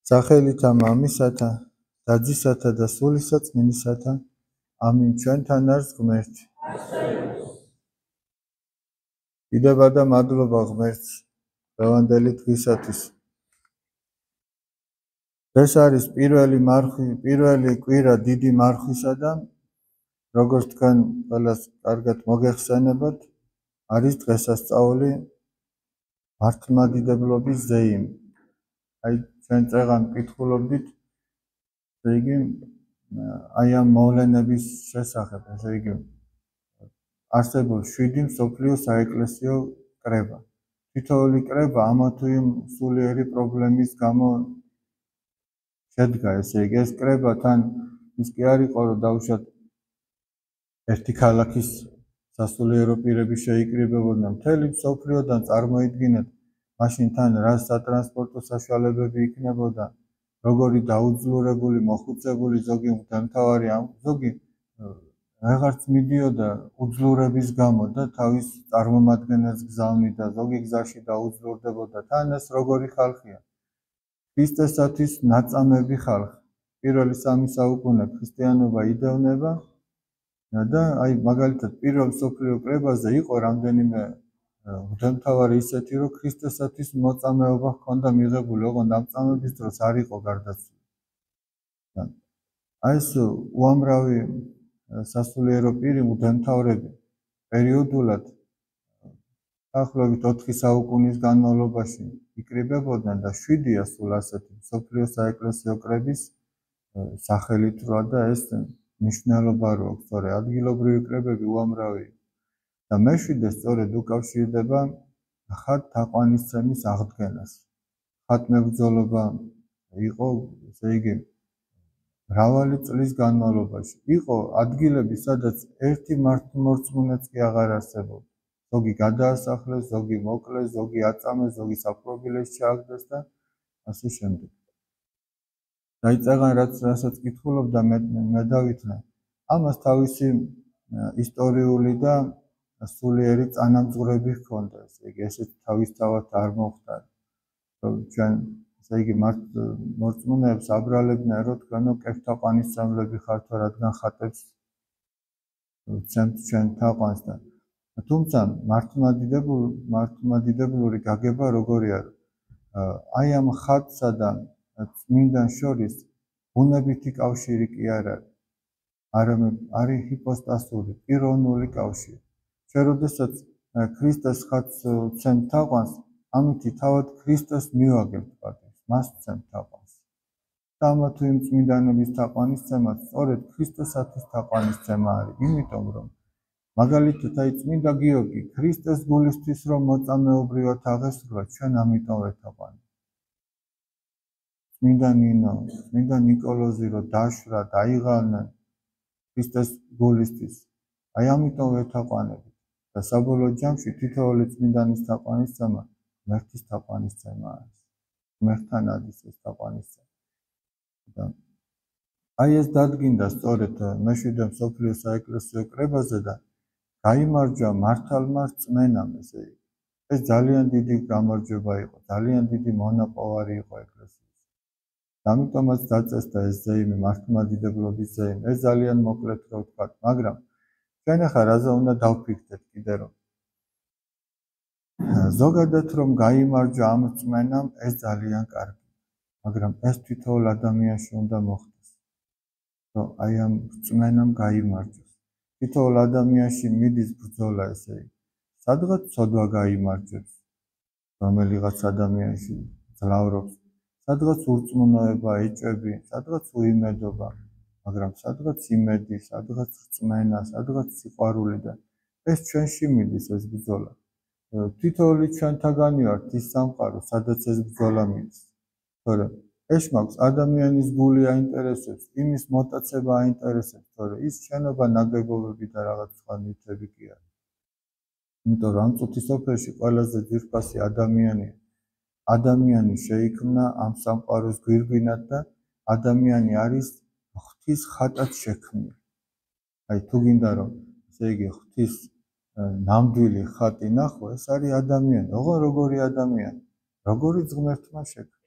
სახელითა მამისათა, დაძისათა და სულისა წმინდისათა. ამინ. ჩვენთან არის ღმერთი. დიდება და მადლობა ღმერთს დღევანდელი დღისათვის. ეს არის პირველი კვირა დიდი მარხვისა და როგორც თქვენ ყველას კარგად მოგეხსენებათ, არის დღესასწაული მართლმადიდებლობის ზეიმი. აი ჩვენ წეღან კითხულობდით, ესე იგი აი ამ მოვლენების შესახებ, ესე იგი არსებობს 7 მსოფლიო საეკლესიო კრება. თითოეული კრება ამა თუ იმ სულიერი პრობლემის გამო შედგა, ესე იგი ეს კრება თან ის კი არ იყო, რომ დაუშვათ ერთი ქალაქის სასულიერო პირები შეიკრიბებოდნენ, მთელი მსოფლიოდან წარმოიდგინეთ, მაშინ თან რა სატრანსპორტო საშუალებები იქნებოდა, როგორი დაუძლურებული, მოხუცებული ზოგი მღვდელმთავარი, ზოგი ვეღარც მიდიოდა უძლურების გამო და თავის წარმომადგენელს გზავნიდა, ზოგი გზაში დაუძლურდებოდა. თან ეს როგორი ხალხია? ქრისტესათვის ნაწამები ხალხი. პირველი 3 საუკუნე ქრისტიანობა იდევნება და აი მაგალითად პირველ მსოფლიო კრებაზე იყო რამდენიმე მღვდელმთავარი ისეთი, რომ ქრისტესათვის მოწამეობა ჰქონდა მიღებული, ოღონდ ამ წამების დროს არ იყო გარდაცვლილი. აი ეს უამრავი სასულიერო პირი მღვდელმთავრები პერიოდულად დაახლოებით 4 საუკუნის განმავლობაში იკრიბებოდნენ და 7-ია სულ ასეთი მსოფლიო საეკლესიო კრების სახელით რვა და ეს მნიშვნელობა რო აქვს, სწორედ ადგილობრივი კრებები უამრავია. და მე-7 სწორედ უკავშირდება ხატ-თაყვანისცემის აღდგენას. ხატმებრძოლობა იყო, ესე იგი, მრავალი წლის განმავლობაში. იყო ადგილები, სადაც ერთი მართლმორწმუნეც კი აღარ არსებობდა. ზოგი გადაასახლეს, ზოგი მოკლეს, ზოგი აწამეს, ზოგი საპყრობილეს ჩააგდეს და ასე შემდეგ. დაიწაღან რასაც კითხულობდა მე დავითლე. ამას თავისი ისტორიული და სულიერი წანამძღვრები ჰქონდა, ესე იგი ესეც თავისთავად არ მოხდა. ჩვენ ესე იგი მორწმუნეებს აბრალებდნენ, რომ თქვენო კეფთაყვანისმცემლები ხართო, რადგან ხატებს ვცემთ ჩვენ თაყვანს და თუმცა მართლმადიდებლური გაგება როგორი არის? აი ამ ხატსა და წმინდანს შორის ბუნებითი კავშირი კი არ არის. არამედ არის ჰიპოსტასური, პიროვნული კავშირი. ჩვენ როდესაც ქრისტეს ხატს ვცემთ თაყვანს, ამითი თავად ქრისტეს მივაგებთ პატივს, მას ვცემთ თაყვანს. და ამა თუ იმ წმინდანების თაყვანისცემაც სწორედ ქრისტესათვის თაყვანისცემა არის, იმიტომ რომ მაგალითად აი წმინდა გიორგი ქრისტეს გულისთვის რომ მოწამეობრივად აღესრულა, ჩვენ ამიტომ ვეთაყვანებთ. წმინდა ნინო, წმინდა ნიკოლოზი რომ დაშვრა, დაიღალნენ ქრისტეს გულისთვის, აი ამიტომ ვეთაყვანებით. და საბოლოო ჯამში თითოეული წმინდანის თაყვანისცემა ღმერთის თაყვანისცემა არის. ღმერთთან ადის ეს თაყვანისცემა. აი ეს დადგინდა სწორედ მე-7 მსოფლიო საეკლესიო კრებაზე და გაიმარჯვა მართალმა რწმენამ, ესე იგი. ეს ძალიან დიდი გამარჯვება იყო, ძალიან დიდი მონაპოვარი იყო ეკლესიის. ამიტომაც დაწესდა ეს ზეიმი, მართლმადიდებლობის ზეიმი. ეს ძალიან მოკლედ რო ვთქვათ, მაგრამ ჩვენ ახლა რაზე უნდა დავფიქრდეთ კიდე რომ ზოგადად რომ გაიმარჯვა ამ რწმენამ, ეს ძალიან კარგი. მაგრამ ეს თითოეულ ადამიანში უნდა მოხდეს, რომ აი ამ რწმენამ გაიმარჯვოს. თითოეულ ადამიანში მიდის ბრძოლა, ესე იგი. სადღაც ცოდვა გაიმარჯვებს, რომელიღაც ადამიანში ძლავრობს, სადღაც ურწმუნოება, ეჭვები, სადღაც უიმედობა, მაგრამ სადღაც იმედი, სადღაც რწმენა, სადღაც სიყვარული და ეს ჩვენში მიდის ეს ბრძოლა. თითოეული ჩვენთაგანი ვართ ის სამყარო, სადაც ეს ბრძოლა მიდის. თორემ ეს მაქვს ადამიანის გული აინტერესებს, იმის მოტაცება აინტერესებს, თორემ ის შენობა ნაგებობები და რაღაც სხვა ნივთები კი არა. იმიტომ რომ ამ წუთის სოფელში ყველაზე ძვირფასი ადამიანია. ადამიანი შეიქმნა ამ სამყაროს გვირგვინად და ადამიანი არის ღვთის ხატად შექმნილი. აი თუ გინდა რომ ესე იგი ღვთის ნამდვილი ხატი ნახო, ეს არის ადამიანი. ოღონდ როგორი ადამიანი, როგორი ღმერთმა შექმნა.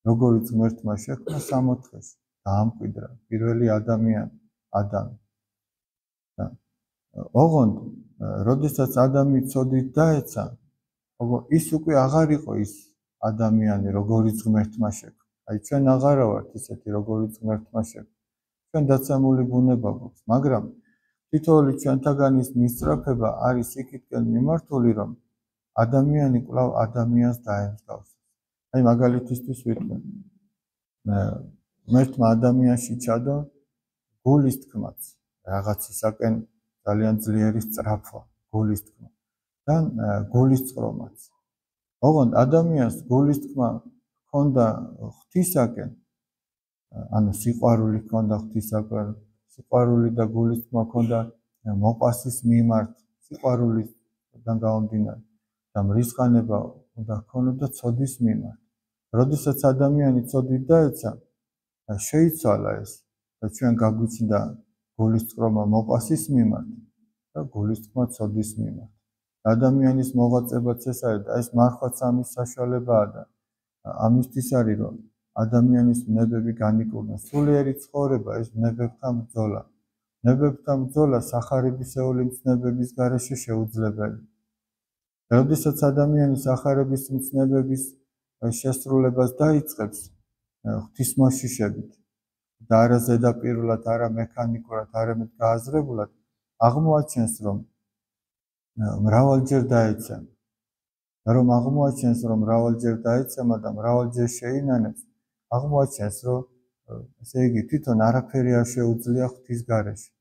როგორიც ღმერთმა შექმნა 60-ში დაამკვიდრა პირველი ადამიანი ადამი. ოღონდ როდესაც ადამი ცოდვით დაეცა, ის უკვე აღარ იყო ის ადამიანი, როგორიც ღმერთმა შექმნა. აი ჩვენ აღარა ვართ ისეთი, როგორიც ღმერთმა შექმნა. ჩვენ დაცემული ბუნება გვაქვს, მაგრამ თითოეული ჩვენთაგანის მისწრაფება არის იქითკენ მიმართული, რომ ადამიანი კვლავ ადამიანს დაემსგავსოს. აი მაგალითისთვის ვიტყვი. ღმერთმა ადამიანში ჩადო გულის თქმაც, რაღაცისაკენ ძალიან ძლიერი სწრაფვა, გულის თქმა და გულის წყრომაც. ოღონდ ადამიანს გულის თქმა ჰქონდა ღვთისაკენ, ანუ სიყვარული ჰქონდა ღვთისაკენ, სიყვარული და გულის თქმა ჰქონდა მოყვასის მიმართ, სიყვარულიდან გამომდინარე და მრისხანება უნდა ჰქონოდა ცოდვის მიმართ. როდესაც ადამიანი ცოდვით დაეცა, შეიცვალა ეს და ჩვენ გაგვიჩნდა გულის წყრომა მოყვასის მიმართ და გულის თქმა ცოდვის მიმართ. ადამიანის მოღვაწებაც ეს არის და ეს მარხვაც ამის საშუალებაა და ამისთვის არის, რომ ადამიანის ვნებები განიკურნოს. სულიერი ცხოვრება ის ვნებებთან ბრძოლა. ვნებებთან ბრძოლა სახარებისეული მცნებების გარეშე შეუძლებელია. როდესაც ადამიანი სახარების მცნებების შესრულებას დაიწყებს ღვთისმოშიშებით და არა ზედაპირულად, არა მექანიკურად, არამედ გააზრებულად, აღმოაჩენს, რომ მრავალჯერ დაეცემა. რომ აღმოაჩენს, რომ მრავალჯერ დაეცემა და მრავალჯერ შეინანებს, აღმოაჩენს, რომ ესე იგი თვითონ არაფერი არ შეუძლია ღვთის გარეშე.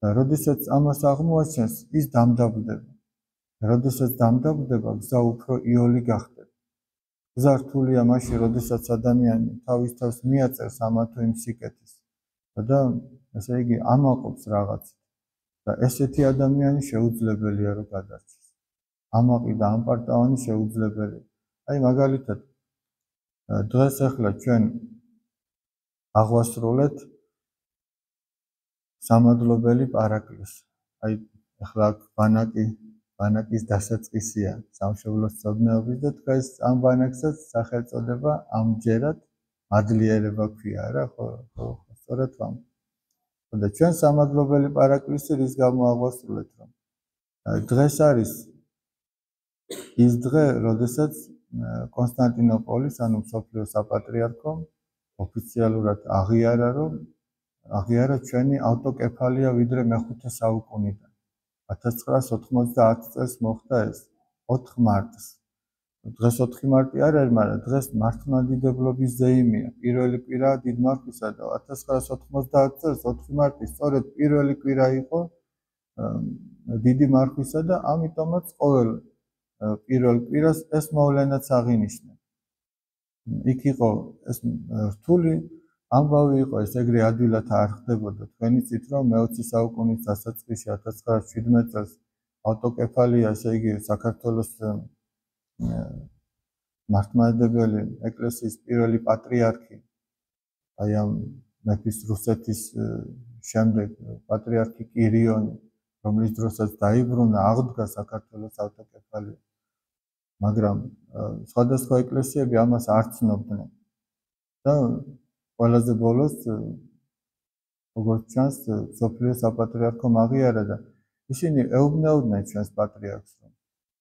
და როდესაც ამას აღმოაჩენს, ის დამდაბლდება. როდესაც დამდაბლდება, გზა უფრო იოლი გახდება. გზა რთულია მაშინ, როდესაც ადამიანი თავის თავს მიაწერს ამა თუ იმ სიკეთეს და ესე იგი ამაყობს რაღაც. და ესეთი ადამიანი შეუძლებელია, რომ გადარჩეს. ამაყი და ამპარტავანი შეუძლებელია. აი მაგალითად, დღეს ახლა ჩვენ აღვასრულეთ სამადლობელი პარაკლისი. აი ახლა ბანაკის დასაწყისია სამშობლოს მცოდნეობის და დღეს ამ ბანაკსაც სახელწოდება ამჯერად მადლიერება ქვია რა, ხო, სწორად ვამ. და ჩვენ სამადლობელი პარაკლისი რის გამო აღვასრულეთ, რომ დღეს არის ის დღე, როდესაც კონსტანტინოპოლის, ანუ მსოფლიო საპატრიარქომ ოფიციალურად აღიარა ჩვენი ავტოკეფალია ვიდრე მეხუთე საუკუნიდან. 1990 წელს მოხდა ეს 4 მარტს. დღეს 4 მარტი არ არის, მაგრამ დღეს მართლმადიდებლობის ზეიმია. პირველი კვირა დიდ მარხვისა და 1990 წელს 4 მარტი სწორედ პირველი კვირა იყო დიდი მარხვისა და ამიტომაც ყოველ პირველ კვირას ეს მოვლენაც აღინიშნა. იქ იყო ეს რთული ამბავი იყო, ეს ეგრე ადვილად არ ხდებოდა. თქვენი წით, რომ მე-20 საუკუნის დასაწყისში 1917 წელს ავტოკეფალია, ესე იგი საქართველოს მართლმადიდებელი ეკლესიის პირველი პატრიარქი, აი ამ მეფის რუსეთის შემდეგ პატრიარქი კირიონი, რომლის დროსაც დაიბრუნა, აღდგა საქართველოს ავტოკეფალია. მაგრამ სხვადასხვა ეკლესიები ამას არ ცნობდნენ. და ყველაზე ბოლოს, როგორც ჩანს, მსოფლიო საპატრიარქომ აღიარა და ისინი ეუბნეოდნენ ჩვენს პატრიარქს, რომ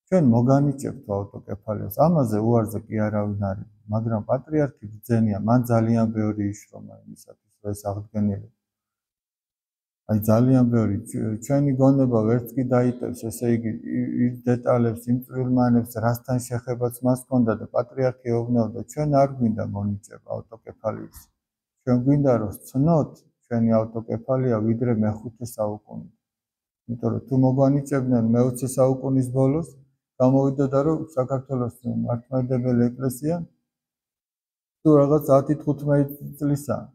ჩვენ მოგანიჭებთ ავტოკეფალიას. ამაზე უარზე კი არავინ არ იყო, მაგრამ პატრიარქი ბრძენია, მან ძალიან ბევრი იშრომა იმისათვის, რომ ეს აღდგენილიყო. აი ძალიან ბევრი ჩვენი გონება ვერც კი დაიტევს, ესე იგი იმ დეტალებს, იმ წვრილმანებს, რასთან შეხებაც მას ჰქონდა და პატრიარქი ეუბნეოდა, ჩვენ არ გვინდა მონიჭება ავტოკეფალიის. ჩვენ გვინდა რომ ვცნოთ ჩვენი ავტოკეფალია ვიდრე მე-5 საუკუნით. იმიტომ რომ თუ მოგვანიჭებდნენ მე-20 საუკუნის ბოლოს, გამოვიდოდა რომ საქართველოს მართლმადიდებელი ეკლესია თუ რაღაც 10-15 წლისაა.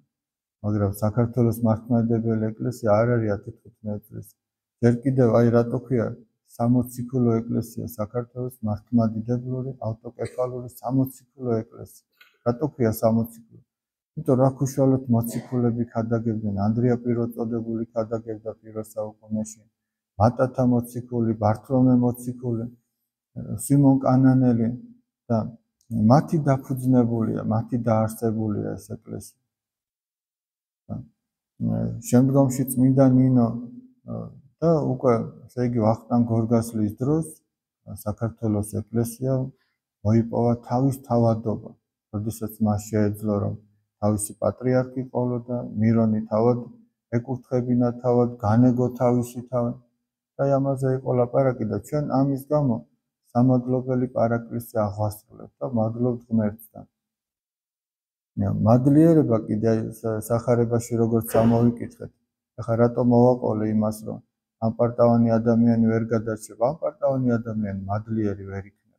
მაგრამ საქართველოს მართლმადიდებელი ეკლესია არ არის 10-15 წლის. ჯერ კიდევ აი რატო ქვია 60 ქულო ეკლესია საქართველოს მართლმადიდებლური ავტოკეფალური 60 ქულო ეკლესია. რატო ქვია 60 ქულო? იმიტომ რა ქუშალოთ მოციქულები ქადაგებდნენ, ანდრია პიროწოდებული ქადაგებდა პირველ საუკუნეში, მატათა მოციქული, ბართლომე მოციქული, სიმონ კანანელი და მათი დაფუძნებულია, მათი დაარსებულია ეს ეკლესია. შემდგომში წმინდა ნინო და უკვე, ესე იგი, ვახტანგ გორგასლის დროს საქართველოს ეკლესია მოიპოვა თავის თავადობა, როდესაც მას შეეძლო, რომ თავისი პატრიარქი ყოლოდა, მირონი თავად ეკურთხებინა თავად, განეგო თავისი თავად. და ამაზე იყო ლაპარაკი და ჩვენ ამის გამო სამადლობელი პარაკლისი აღვასრულებთ და მადლობთ ღმერთთან. მადლიერება კიდე სახარებაში როგორც ამოვიკითხეთ. ახლა რატომ მოვაყოლე იმას, რომ ამპარტავანი ადამიანი ვერ გადარჩება, ამპარტავანი ადამიანი მადლიერი ვერ იქნება.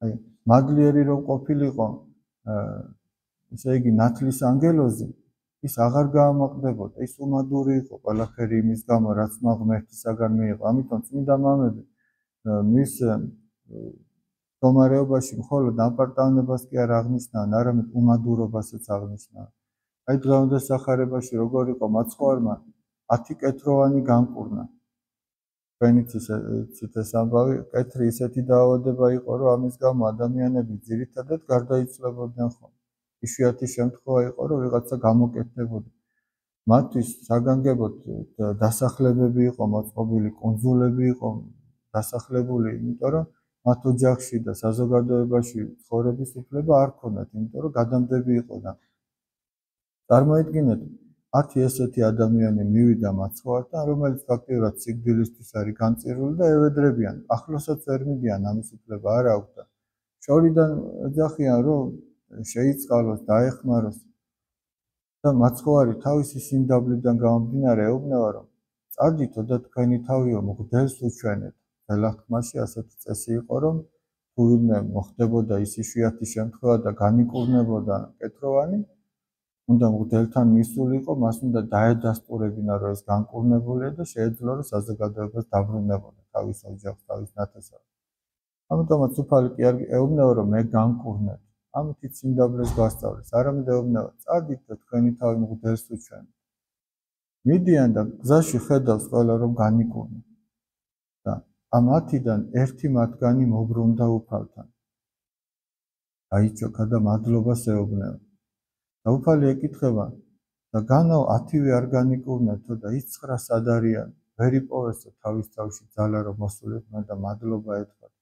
აი, მადლიერი რომ ყოფილიყო, ესე იგი, ნათლის ანგელოზი, ის აღარ გაამაყდებოდა, ის უმადური იყო ყველაფერი იმის გამო, რაც ღმერთისაგან მიიღო. ამიტომ წმინდა მამები მის მდგომარეობაში მხოლოდ ამპარტავნებას კი არ აღნიშნავენ, არამედ უმადურობასაც აღნიშნავენ. აი, დღევანდელ სახარებაში როგორ იყო მაცხოვარმა 10 კეთროვანი განკურნა. თქვენიც იცით ეს ამბავი, კეთრი ისეთი დაავადება იყო, რომ ამის გამო ადამიანები ძირითადად გარდაიცვლებოდნენ ხოლმე. იშვიათი შემთხვევა იყო, რომ ვიღაცა გამოკეთდებოდა. მათთვის საგანგებოდ დასახლებები იყო მოწყობილი, კუნძულები იყო დასახლებული, იმიტომ რომ მათ ოჯახში და საზოგადოებაში ცხოვრების უფლება არ ჰქონდათ, იმიტომ რომ გადამდები იყოდან. წარმოიდგინეთ, 10 ესეთი ადამიანი მივიდა მაცხოვართან, რომელიც ფაქტიურად სიკვდილისთვის არის განწირული და ევედრებიან. ახლოსაც ვერ მიდიან, ამის უფლება არ აქვთ. შორიდან ეძახიან, რომ შეიწყალოს, დაეხმაროს. და მაცხოვარი თავისი სიმდაბლიდან გამომდინარე ეუბნება, რომ წადითო და თქვენი თავიო მღვდელს უჩვენეთ. ველახტმაში ასეთი წესი იყო, რომ თუ ვინმე მოხდებოდა ის იშვიათი შემთხვევა და განიკურნებოდა კეთროვანი, უნდა მღვდელთან მისულიყო, მას უნდა დაედასტურებინა, რომ ეს განკურნებულია და შეეძლო, რომ საზოგადოებას დაბრუნებოდა თავის ოჯახს, თავის ნათესავს. ამიტომაც უფალი კი არ ეუბნება, რომ მე განკურნებ. ამით სიმდაბლეს გვასწავლეს, არამედ ეუბნება, წადით და თქვენი თავი მღვდელს უჩვენეთ. მიდიან და გზაში ხედავს ყველა, რომ განიკურნებს. და ამ 10-დან ერთი მათგანი მობრუნდა უფალთან. აიჩოქა და მადლობას ეუბნება. და უფალი ეკითხება, და განავ 10-ვე არ განიკურნეთო და ის 9 სად არიან? ვერ იპოვესო თავის თავში ძალა, რომ მოსულიყვნენ და მადლობა ეთქვათ.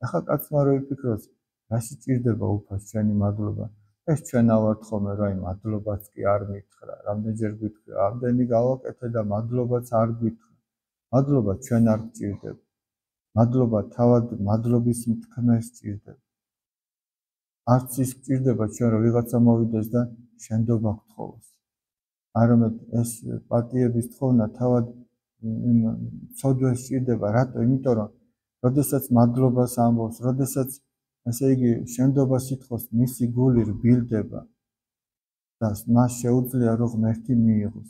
ახლა კაცმა რო იფიქროს, რაში ჭირდება უფალს ჩვენი მადლობა? ეს ჩვენ ავართ ხოლმე, რომ აი მადლობაც კი არ მითხრა, რამდენჯერ გითხრა, ამდენი გავაკეთე და მადლობაც არ გითხრა. მადლობა ჩვენ არ გჭირდება. მადლობა თავად მადლობის მტკნეს ჭირდება. არც ის გჭირდება ჩვენ, რომ ვიღაცა მოვიდეს და შენდობა გთხოვოს. არამედ ეს პატიების თხოვნა თავად ცოდვას ჭირდება. რატო? იმიტომ რომ როდესაც მადლობას ამბობს, როდესაც ესე იგი შენდობას ითხოვს, მისი გული რბილდება და მას შეუძლია რომ ღმერთი მიიღოს.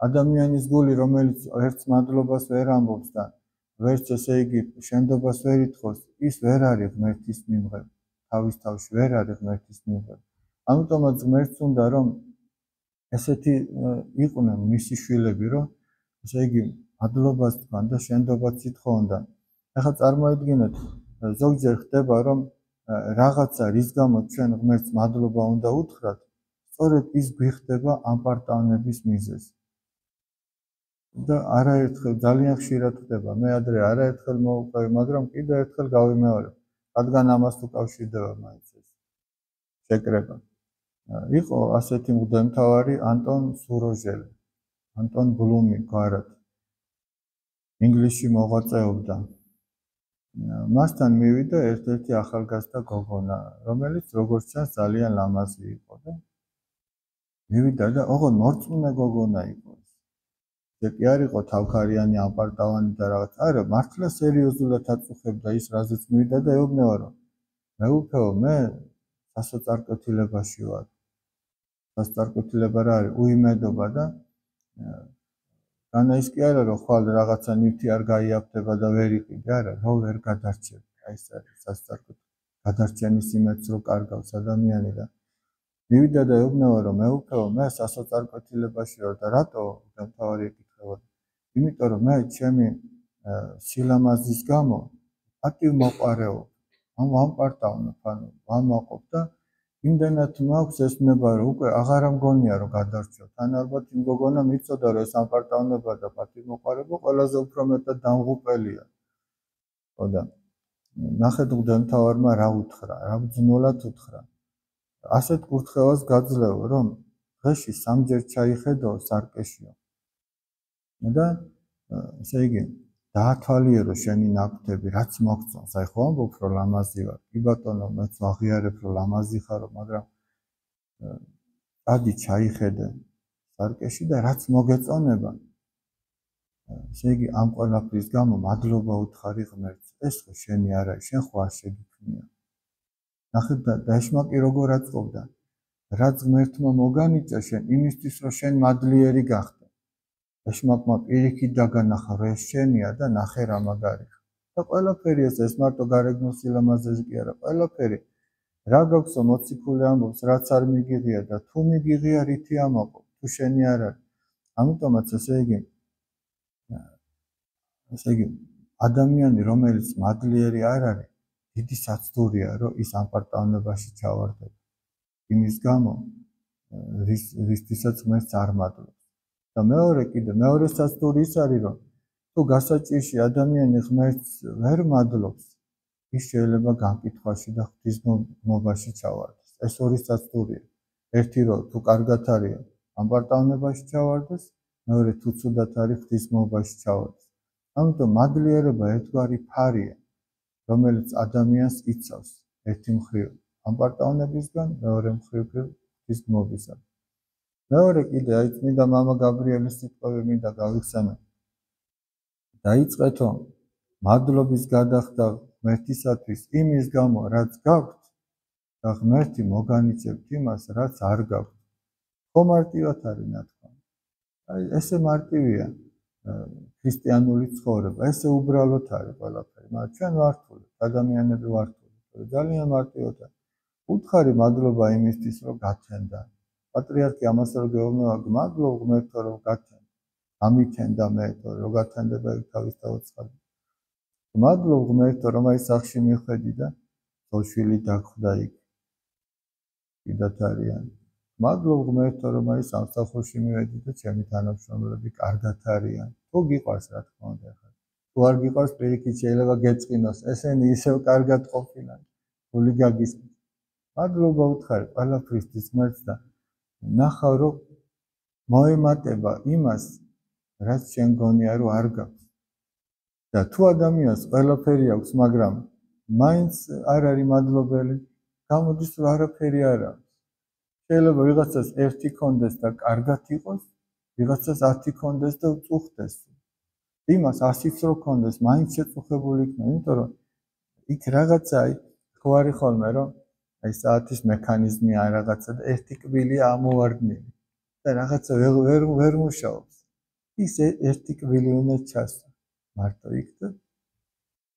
ადამიანის გული, რომელიც ერთს მადლობას ვერ ამბობს და ვერც ესე იგი შენდობას ვერ ითხოვს, ის ვერ არის ღმერთის მიმღები. თავის თავში ვერ არის ღმერთის მიმღები. ამიტომაც ღმერთს უნდა რომ ესეთი იყვნენ მისი შვილები, რომ ესე იგი მადლობას თქვან და შენდობაც ითხოვონ და ახლა წარმოიდგინეთ, ზოგჯერ ხდება, რომ რაღაცა რის გამო ჩვენ ღმერთს მადლობა უნდა უთხრათ, სწორედ ის გვიხდება ამპარტავნების მიზეზი. და არაერთხელ ძალიან ხშირად ხდება, მე ადრე არაერთხელ მოვუყევი, მაგრამ კიდევ ერთხელ გავიმეორებ, რადგან ამას უკავშირდება მაინც ეს შეკრება. იყო ასეთი მღვდელმთავარი ანტონ სუროჟელი, ანტონ ბლუმი გვარად. ინგლისში მოღვაწეობდა. მასთან მივიდა ერთ-ერთი ახალგაზრდა გოგონა, რომელიც როგორც ჩანს ძალიან ლამაზი იყო და მივიდა და ოღონდ მორწმუნე გოგონა იყო. ეს კი არ იყო თავქარიანი ამპარტავანი და რაღაც, არა, მართლა სერიოზულად აწუხებდა ის, რაზეც მივიდა და ეუბნება, რომ მეუფეო, მე სასოწარკვეთილებაში ვარ. სასოწარკვეთილება რა არის? უიმედობა და განა ის კი არა, რომ ხვალ რაღაცა ნივთი არ გაიაფთება და ვერ იყიდე, არა, რო ვერ გადარჩები. აი ეს არის სასოწარკვეთილი. გადარჩენის იმედს რო კარგავს ადამიანი და მივიდა და ეუბნება, რომ მეუფეო, მე სასოწარკვეთილებაში ვარ და რატო მთავარი ეკითხებოდა? იმიტომ რომ მე ჩემი სილამაზის გამო პატივმოყარეო ვამპარტავნებ, ანუ ვამაყობ და იმდენად მაქვს ეს ნება, რომ უკვე აღარ მგონია რომ გადარჩევ. თან ალბათ იმ გოგონა მიცოდა რომ ეს ამპარტავნება და პატივმოყარება ყველაზე უფრო მეტად დამღუპელია. ხო და ნახეთ მღვდელმთავარმა რა უთხრა, რა ბრძნულად უთხრა. ასეთ კურთხევას გაძლევ, რომ დღეში 3 ჯერ ჩაიხედო სარკეშიო. და ესე იგი დაათვალიერო შენი ნაკვთები, რაც მოგწონს. აი ხო ამბობ რომ ლამაზი ვარ. კი ბატონო, მეც ვაღიარებ რომ ლამაზი ხარო, მაგრამ ადი ჩაიხედე სარკეში და რაც მოგეწონება. ესე იგი ამ ყველაფრის გამო მადლობა უთხარი ღმერთს. ეს ხო შენი არ არის, შენ ხო არ შეგიქმნია. ნახეთ და ეშმაკი როგორ აწყობდა. რაც ღმერთმა მოგანიჭა შენ იმისთვის რომ შენ მადლიერი გახდე. ეშმაკმა პირიქით დაგანახა რომ ეს შენია და ნახე რა მაგარი ხარ. და ყველაფერი ეს მარტო გარეგნულ სილამაზეზე კი არა, ყველაფერი რა გაქვსო მოციქული ამბობს, რაც არ მიგიღია და თუ მიგიღია რითი ამაყობ, თუ შენი არ არის. ამიტომაც ესე იგი ადამიანი რომელიც მადლიერი არ არის, დიდი საცდურია რომ ის ამპარტავნებაში ჩავარდება. იმის გამო რისთვისაც ღმერთს არ მადლობს. და მეორე საცდური ის არის რომ თუ გასაჭირში ადამიანი ღმერთს ვერ მადლობს, ის შეიძლება განკითხვაში და ღვთისმობაში ჩავარდეს. ეს ორი საცდურია. ერთი რომ თუ კარგად არის ამპარტავნებაში ჩავარდეს, მეორე თუ ცუდად არის ღვთისმობაში ჩავარდეს. ამიტომ მადლიერება ერთგვარი ფარია, რომელიც ადამიანს იცავს ერთი მხრივ ამპარტავნებისგან, მეორე მხრივ ღვთისმობისგან. მეორე კიდე აი წმინდა მამა გაბრიელის სიტყვები მინდა გავიხსენო. დაიწყეთო მადლობის გადახდა ღმერთისათვის იმის გამო, რაც გაქვთ და ღმერთი მოგანიჭებთ იმას, რაც არ გაქვთ. ხო მარტივად არის ნათქვამი. აი ესე მარტივია ქრისტიანული ცხოვრება, ესე უბრალოდ არის ყველაფერი, მაგრამ ჩვენ ვართული, ადამიანები ვართული, ძალიან მარტივად არის. უთხარი მადლობა იმისთვის, რომ გათენდა. პატრიარქი ამას რო გეუბნება, მადლობ ღმერთო რომ გათენდა. ამითენდა მე, რო გათენდება იქ თავის დაუწყდა. მადლობ ღმერთო რომ აი სახში მიხვედი და თოშვილი დაგხვდა იქ. კიდათ არიან. მადლობ ღმერთო რომ აი სამსახურში მივედი და ჩემი თანამშრომლები კარგად არიან. თუ გიყვარს რა თქმა უნდა ხარ. თუ არ გიყვარს პირიქით შეიძლება გეწყინოს. ესენი ისევ კარგად ყოფილან. გული გაგისმის. მადლობა უთხარი ყველაფრისთვის ღმერთს და ნახავ რომ მოემატება იმას, რაც შენ გონია რომ არ გაქვს. და თუ ადამიანს ყველაფერი აქვს, მაგრამ მაინც არ არის მადლობელი, გამოდის რომ არაფერი არ აქვს. შეიძლება ვიღაცას 1 კონდეს და კარგად იყოს, ვიღაცას 10 კონდეს და უწუხდეს. იმას 100-იც რო კონდეს, მაინც შეწუხებული იქნება, იმიტომ რომ იქ რაღაცა ხო არის ხოლმე რომ აი საათის მექანიზმი ან რაღაცა და 1 კბილია ამოვარდნილი და რაღაცა ვერ მუშაობს. ის 1 კბილი უნდა ჩასვა მარტო იქ და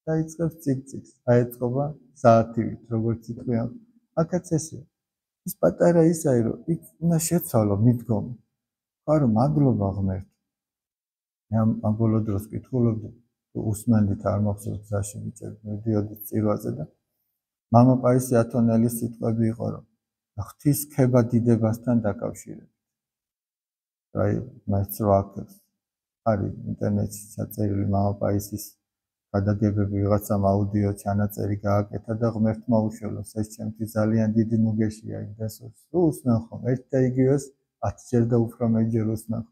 დაიწყებს ციკ-ციკს. აეწყობა საათივით, როგორც თქვენ. აქაც ესეა. ის პატარა ისაა, რომ იქ უნდა შეცვალო მიდგომა. ხარო მადლობა ღმერთო. მე ამ ბოლო დროს კითხულობდი, უსმენდით არ მახსოვს გზაში მიწევით, მივდიოდით წირვაზე და მამა პაისი ათონელის სიტყვები იყო, რომ ღვთის ქება დიდებასთან დაკავშირებით. აი, მაინც რო აქებს არის ინტერნეტში ჩაწერილი მამა პაისის გადაგებები, ვიღაცამ აუდიო ჩანაწერი გააკეთა და ღმერთმა უშველოს, ეს ჩემთვის ძალიან დიდი მუგეშია იმდენს უსმენ ხომ, ერთ და იგივეს 10 ჯერ და უფრო მეტჯერ უსმენ.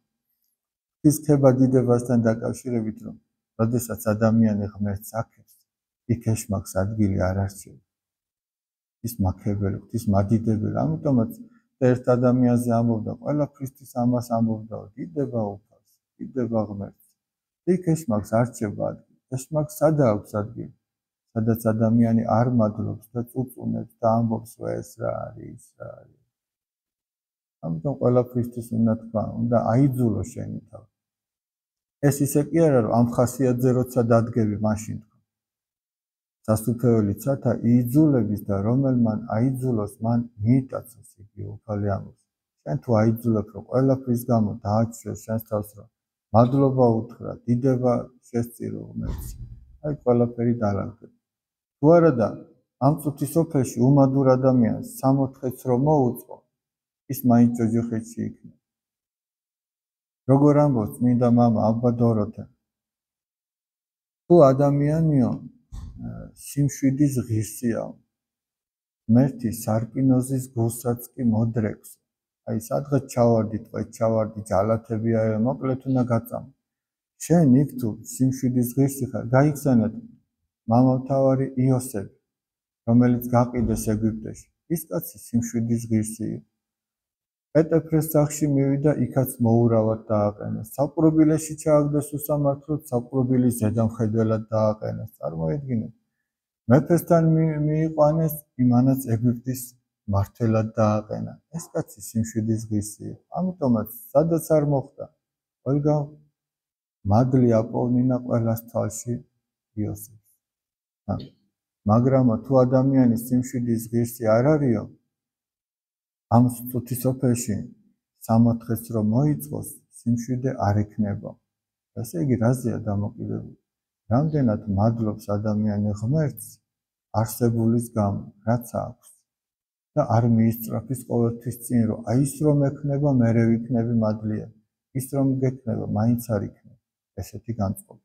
ღვთის ქება დიდებასთან დაკავშირებით, რომ როდესაც ადამიანი ღმერთს აქებს, იქ ეშმაკს ადგილი არ არჩევს. ის მაქებელი, ღვთის მადიდებელი, ამიტომაც ერთ ადამიანზე ამბობდა, ყველაფრისთვის ამას ამბობდა, დიდება უფალს, დიდება ღმერთს. იქ ეშმაკს არჩება ადგილი. ეშმაკს სადა აქვს ადგილი, სადაც ადამიანი არ მადლობს და წუწუნებს და ამბობს, რომ ეს რა არის, ის რა არის. ამიტომ ყველაფრისთვის უნდა თქვა, უნდა აიძულო შენი თავი. ეს ისე კი არა, რომ ამ ხასიათზე როცა დადგები, მაშინ თქვა. სასუფეველი ცათა იძულების და რომელმან აიძულოს, მან მიიტაცოს იგი უფალი ამბობს. შენ თუ აიძულებ, რომ ყველაფრის გამო დააჩვენოს შენს თავს, რომ მადლობა უთხრა, დიდება შესწირო ღმერთს. აი ყველაფერი დაალაგდება. თუ არა და ამ წუთის სოფელში უმადურ ადამიანს 64-ს რომ მოუწყო, ის მაინც ჯოჯოხეთში იქნება. როგორ ამბობს წმინდა მამა აბა დოროთე, თუ ადამიანიო სიმშვიდის ღირსია, ღმერთი სარკინოზის გულსაც კი მოდრექს. აი სადღაც ჩავარდი, თქვენ ჩავარდი, ჯალათებია, მოკლედ უნდა გაწამო. შენ იქ თუ სიმშვიდის ღირსი ხარ, გაიხსენეთ მამამთავარი იოსები, რომელიც გაყიდეს ეგვიპტეში. ის კაცი სიმშვიდის ღირსი იყო. პეტეფრეს სახში მივიდა, იქაც მოურავად დააყენეს. საპყრობილეში ჩააგდეს უსამართლოდ, საპყრობილის ზედამხედველად დააყენეს. წარმოიდგინეთ. მეფესთან მიიყვანეს, იმანაც ეგვიპტის მმართველად დააყენა. ეს კაცი სიმშვიდის ღირსი იყო. ამიტომაც სადაც არ მოხდა, ყველგან მადლი აპოვნინა ყველას თვალში იოსებს. მაგრამ თუ ადამიანის სიმშვიდის ღირსი არ არისო, ამ წუთის სოფელში 64-ს რომ მოიწყოს, სიმშვიდე არ ექნება. ესე იგი რაზეა დამოკიდებული? რამდენად მადლობს ადამიანი ღმერთს არსებულის გამო, რაც აქვს და არ მიისწრაფის ყოველთვის წინ, რომ აი ის რომ ექნება, მერე ვიქნები მადლიანი. ის რომ გექნება, მაინც არ იქნება. ესეთი განწყობა.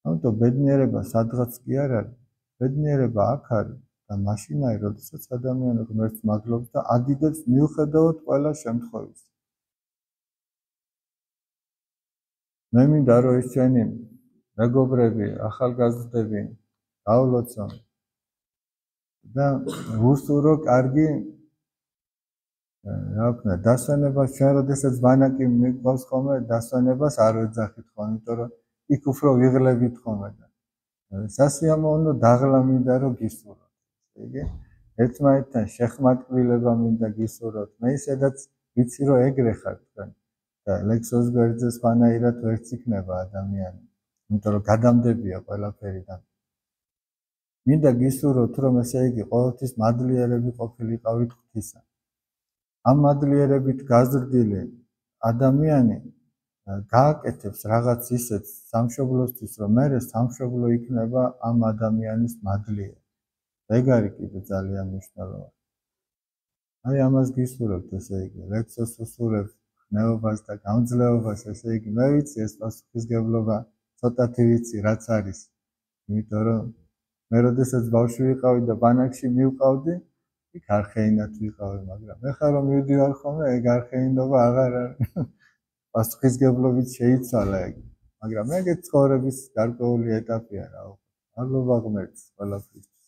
ამიტომ ბედნიერება სადღაც კი არ არის, ბედნიერება აქ არის და მაშინ არის, როდესაც ადამიანი ღმერთს მადლობს და ადიდებს მიუხედავად ყველა შემთხვევისა. მე მინდა რომ ეს ჩვენი მეგობრები, ახალგაზრდები გავლოცონ და უსურო კარგი რა ვქნა, დასვენებას ჩვენ როდესაც ბანაკი მიყვავს ხოლმე, დასვენებას არ ვეძახით ხოლმე, იმიტომ რომ იქ უფრო ვიღლებით ხოლმე და სასიამოვნო დაღლა მინდა რომ გისურვოთ. იგი ერთმანეთთან შეხმატკბილება მინდა გისურვოთ. მე ისედაც ვიცი რომ ეგრე ხარ თქვენ და ლექსოს გვერდზე სხვანაირად ვერც იქნება ადამიანი, იმიტომ რომ გადამდებია ყველაფერიდან. მინდა გისურვოთ რომ ესე იგი ყოველთვის მადლიერები ყოფილიყავით ღვთისა. ამ მადლიერებით გაზრდილი ადამიანი გააკეთებს რაღაც ისეთ სამშობლოსთვის, რომ მერე სამშობლო იქნება ამ ადამიანის მადლიერი. ეგ არის კიდე ძალიან მნიშვნელოვანი. აი ამას გისურვებთ, ესე იგი, ლექსოს უსურვებთ ხნეობას და გამძლეობას, ესე იგი, მე ვიცი ეს პასუხისგებლობა ცოტათი ვიცი, რაც არის. იმიტომ რომ მე როდესაც ბავშვი ვიყავი და ბანაკში მივყავდი, იქ არხეინად ვიყავი, მაგრამ ეხლა რომ მივდივარ ხოლმე, ეგ არხეინობა აღარ არის. პასუხისგებლობით შეიცვალა ეგ. მაგრამ ეგეც ცხოვრების გარკვეული ეტაპია რა. მადლობა ღმერთს ყველაფრისთვის.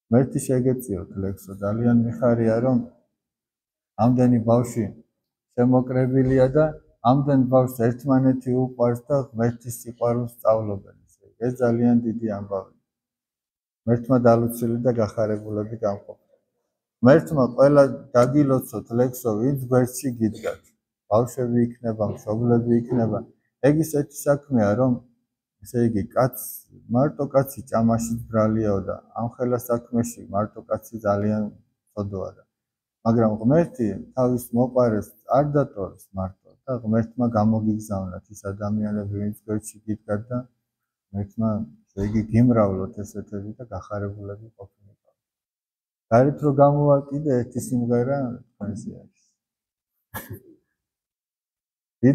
ღმერთი შეგეწიოთ ლექსო, ძალიან მიხარია რომ ამდენი ბავშვი შემოკრებილია და ამდენ ბავშვს ერთმანეთი უყვარს და ღმერთის სიყვარულს სწავლობენ. ეს ძალიან დიდი ამბავია. ღმერთმა დალოცვილი და გახარებულები გამყოფ. ღმერთმა ყველა დაგილოცოთ ლექსო, ვინც გვერდში გიდგათ. ბავშვები იქნება, მშობლები იქნება. ეგ ისეთი საქმეა, რომ ესე იგი, მარტო კაცი ჭამაშიც ბრალიაო და ამ ხელა საქმეში მარტო კაცი ძალიან ცოდოა და მაგრამ ღმერთი თავის მოყარეს არ დატოვებს მარტო და ღმერთმა გამოგიგზავნათ ის ადამიანები, ვინც გვერდში გიდგათ და ღმერთმა ესე იგი გიმრავლოთ ესეთები და გახარებულები ყოფილიყავით. გარეთ რომ გამოვალ კიდე ერთი სიმღერა თქვენზე არის.